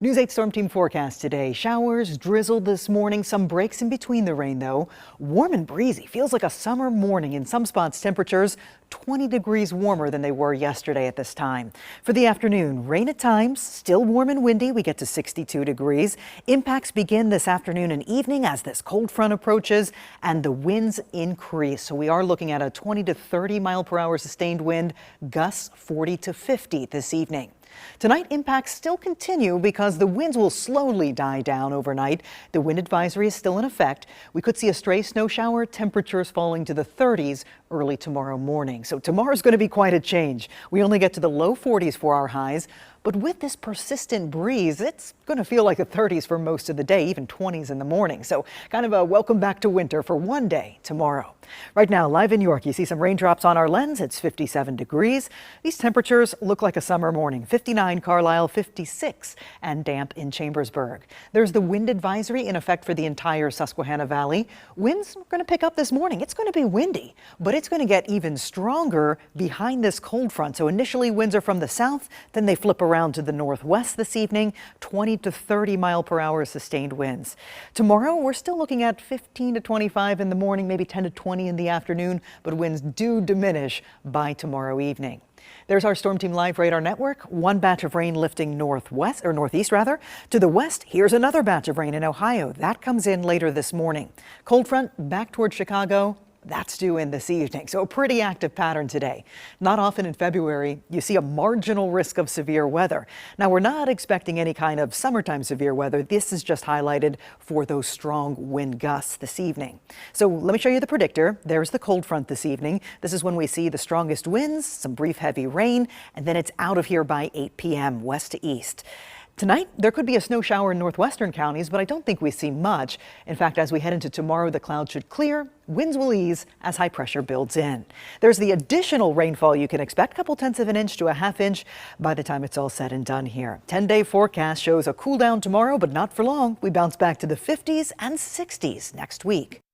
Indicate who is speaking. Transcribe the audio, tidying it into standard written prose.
Speaker 1: News 8 Storm Team forecast today. Showers, drizzle this morning, some breaks in between the rain though. Warm and breezy, feels like a summer morning. In some spots, temperatures 20 degrees warmer than they were yesterday at this time. For the afternoon, rain at times, still warm and windy. We get to 62 degrees. Impacts begin this afternoon and evening as this cold front approaches and the winds increase. So we are looking at a 20 to 30 mile per hour sustained wind, gusts 40 to 50 this evening. Tonight, impacts still continue because the winds will slowly die down overnight. The wind advisory is still in effect. We could see a stray snow shower, temperatures falling to the 30s early tomorrow morning. So tomorrow's going to be quite a change. We only get to the low 40s for our highs. But with this persistent breeze, it's going to feel like the 30s for most of the day, even 20s in the morning. So kind of a welcome back to winter for one day tomorrow. Right now, live in York, you see some raindrops on our lens. It's 57 degrees. These temperatures look like a summer morning. 59 Carlisle, 56 and damp in Chambersburg. There's the wind advisory in effect for the entire Susquehanna Valley. Winds are going to pick up this morning. It's going to be windy, but it's going to get even stronger behind this cold front. So initially winds are from the south, then they flip around to the northwest this evening, 20 to 30 mile per hour sustained winds. Tomorrow, we're still looking at 15 to 25 in the morning, maybe 10 to 20 in the afternoon, but winds do diminish by tomorrow evening. There's our Storm Team Live radar network. One batch of rain lifting northeast to the west. Here's another batch of rain in Ohio. That comes in later this morning. Cold front back toward Chicago. That's due in this evening, so a pretty active pattern today. Not often in February you see a marginal risk of severe weather. Now, we're not expecting any kind of summertime severe weather. This is just highlighted for those strong wind gusts this evening. So let me show you the predictor. There's the cold front this evening. This is when we see the strongest winds, some brief heavy rain, and then it's out of here by 8 p.m. west to east. Tonight, there could be a snow shower in northwestern counties, but I don't think we see much. In fact, as we head into tomorrow, the clouds should clear. Winds will ease as high pressure builds in. There's the additional rainfall you can expect, a couple tenths of an inch to a half inch by the time it's all said and done here. 10-day forecast shows a cool down tomorrow, but not for long. We bounce back to the 50s and 60s next week.